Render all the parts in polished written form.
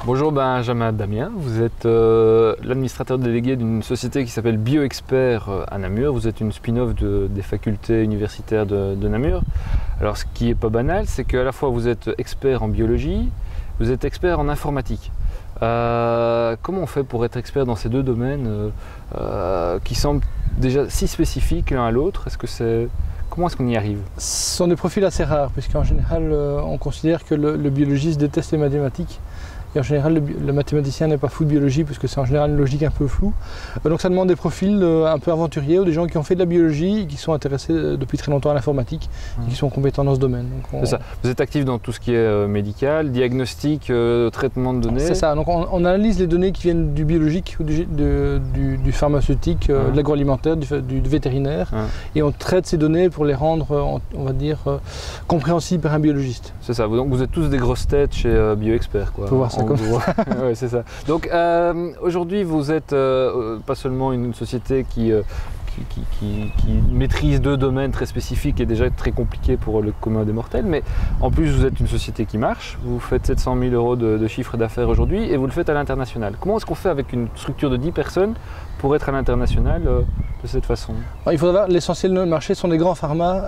Bonjour Benjamin Damien, vous êtes l'administrateur délégué d'une société qui s'appelle BioExpert à Namur. Vous êtes une spin-off des facultés universitaires de Namur. Alors ce qui n'est pas banal, c'est qu'à la fois vous êtes expert en biologie, vous êtes expert en informatique. Comment on fait pour être expert dans ces deux domaines qui semblent déjà si spécifiques l'un à l'autre? Comment est-ce qu'on y arrive? Ce sont des profils assez rares, puisqu'en général, on considère que le biologiste déteste les mathématiques. Et en général, le mathématicien n'est pas fou de biologie, puisque c'est en général une logique un peu floue. Donc ça demande des profils un peu aventuriers, ou des gens qui ont fait de la biologie et qui sont intéressés depuis très longtemps à l'informatique, et qui sont compétents dans ce domaine. C'est ça. Vous êtes actif dans tout ce qui est médical, diagnostic, traitement de données? C'est ça. Donc on analyse les données qui viennent du biologique, ou du pharmaceutique, de l'agroalimentaire, du vétérinaire, et on traite ces données pour les rendre, on va dire, compréhensibles par un biologiste. C'est ça. Donc vous êtes tous des grosses têtes chez BioExpert, quoi. Faut voir ça comme ça. Ouais, c'est ça. Donc aujourd'hui, vous êtes pas seulement une société qui maîtrise deux domaines très spécifiques et déjà très compliqués pour le commun des mortels, mais en plus vous êtes une société qui marche, vous faites 700 000 € de chiffre d'affaires aujourd'hui et vous le faites à l'international. Comment est-ce qu'on fait avec une structure de 10 personnes pour être à l'international de cette façon? Il faut savoir, l'essentiel de notre marché sont des grands pharma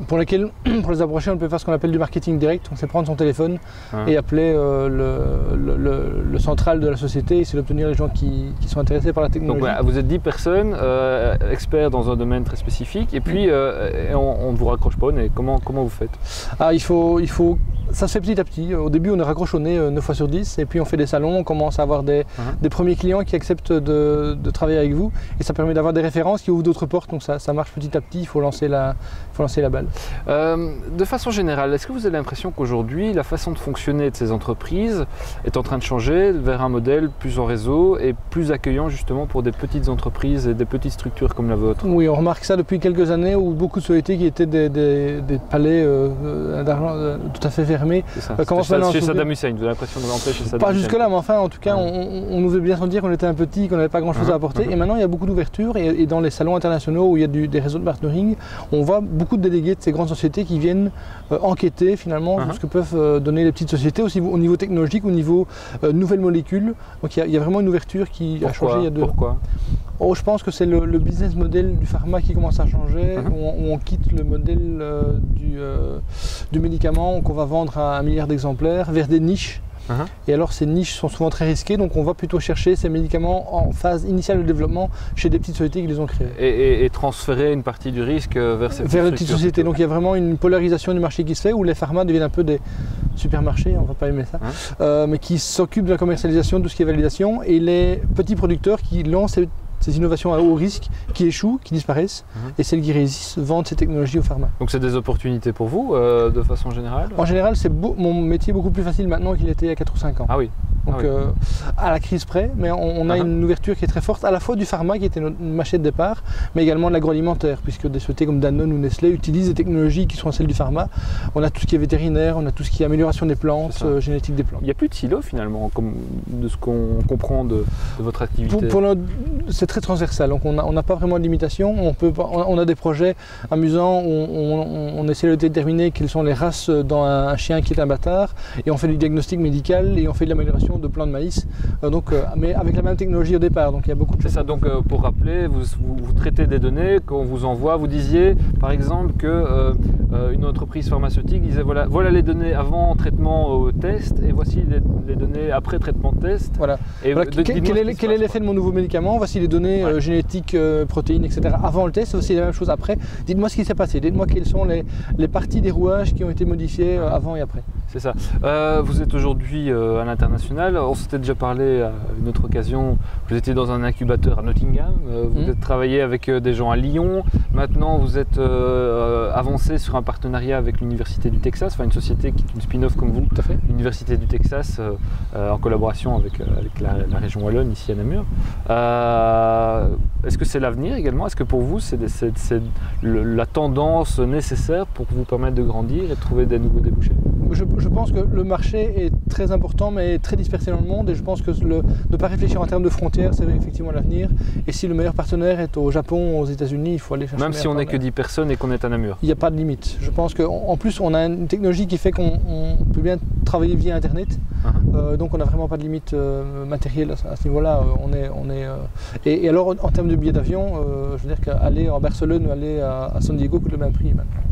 pour lesquels, pour les approcher, on peut faire ce qu'on appelle du marketing direct. Donc c'est prendre son téléphone et appeler le central de la société et c'est d'obtenir les gens qui sont intéressés par la technologie. Donc voilà, vous êtes 10 personnes, experts dans un domaine très spécifique et puis on ne vous raccroche pas au nez. Comment vous faites? Ça se fait petit à petit. Au début, on est raccroché au nez 9 fois sur 10 et puis on fait des salons, on commence à avoir des premiers clients qui acceptent de travailler avec vous et ça permet d'avoir des références qui ouvrent d'autres portes. Donc ça marche petit à petit, il faut lancer la balle. De façon générale, est-ce que vous avez l'impression qu'aujourd'hui, la façon de fonctionner de ces entreprises est en train de changer vers un modèle plus en réseau et plus accueillant justement pour des petites entreprises et des petites structures comme la vôtre? Oui, on remarque ça depuis quelques années où beaucoup de sociétés qui étaient des palais d'argent tout à fait fermés. Chez Saddam Hussein, vous avez l'impression de rentrer chez Saddam Hussein? Pas jusque-là, mais enfin, en tout cas, on nous faisait bien sentir qu'on était un petit, qu'on n'avait pas grand-chose à apporter. Et maintenant, il y a beaucoup d'ouverture et dans les salons internationaux où il y a des réseaux de partnering, on voit beaucoup de délégués de ces grandes sociétés qui viennent enquêter finalement sur ce que peuvent donner les petites sociétés, aussi au niveau technologique, au niveau nouvelles molécules. Donc il y a vraiment une ouverture qui a changé il y a 2 ans. Pourquoi? Je pense que c'est le business model du pharma qui commence à changer, où on quitte le modèle du médicament qu'on va vendre à 1 milliard d'exemplaires vers des niches. Et alors ces niches sont souvent très risquées, donc on va plutôt chercher ces médicaments en phase initiale de développement chez des petites sociétés qui les ont créés. Et transférer une partie du risque vers ces petites sociétés. Donc il y a vraiment une polarisation du marché qui se fait, où les pharma deviennent un peu des supermarchés, on ne va pas aimer ça, mais qui s'occupent de la commercialisation, de tout ce qui est validation, et les petits producteurs qui lancent ces innovations à haut risque, qui échouent, qui disparaissent, et celles qui résistent vendent ces technologies aux pharma. Donc c'est des opportunités pour vous, de façon générale? En général, c'est mon métier beaucoup plus facile maintenant qu'il était il y a 4 ou 5 ans. Ah oui. Donc à la crise près, mais on a une ouverture qui est très forte, à la fois du pharma qui était notre marché de départ, mais également de l'agroalimentaire, puisque des sociétés comme Danone ou Nestlé utilisent des technologies qui sont celles du pharma. On a tout ce qui est vétérinaire, on a tout ce qui est amélioration des plantes, génétique des plantes. Il n'y a plus de silos finalement, comme de ce qu'on comprend de votre activité? C'est très transversal, donc on n'a pas vraiment de limitation. On a des projets amusants où on essaie de déterminer quelles sont les races dans un chien qui est un bâtard, et on fait du diagnostic médical et on fait de l'amélioration de plants de maïs, mais avec la même technologie au départ. Donc il y a beaucoup de choses. C'est ça, donc pour rappeler, vous traitez des données qu'on vous envoie. Vous disiez par exemple que une entreprise pharmaceutique disait voilà les données avant traitement au test et voici les données après traitement de test. Voilà. Quel est l'effet de mon nouveau médicament? Voici les données génétiques, protéines, etc. avant le test, voici la même chose après. Dites-moi ce qui s'est passé, dites-moi quelles sont les parties des rouages qui ont été modifiées avant et après. C'est ça. Vous êtes aujourd'hui à l'international. On s'était déjà parlé à une autre occasion. Vous étiez dans un incubateur à Nottingham. Vous avez travaillé avec des gens à Lyon. Maintenant, vous êtes avancé sur un partenariat avec l'Université du Texas, enfin une société qui est une spin-off comme vous. Tout à fait. L'Université du Texas, en collaboration avec la région wallonne ici à Namur. Est-ce que c'est l'avenir également? Est-ce que pour vous, c'est la tendance nécessaire pour vous permettre de grandir et de trouver des nouveaux débouchés? Je pense que le marché est très important mais très dispersé dans le monde et je pense que ne pas réfléchir en termes de frontières, c'est effectivement l'avenir. Et si le meilleur partenaire est au Japon, aux États-Unis, il faut aller chercher. Même si on n'est que 10 personnes et qu'on est à Namur. Il n'y a pas de limite. Je pense qu'en plus, on a une technologie qui fait qu'on peut bien travailler via Internet. Donc on n'a vraiment pas de limite matérielle à ce niveau-là. Et alors en termes de billets d'avion, je veux dire qu'aller en Barcelone ou aller à San Diego coûte le même prix maintenant.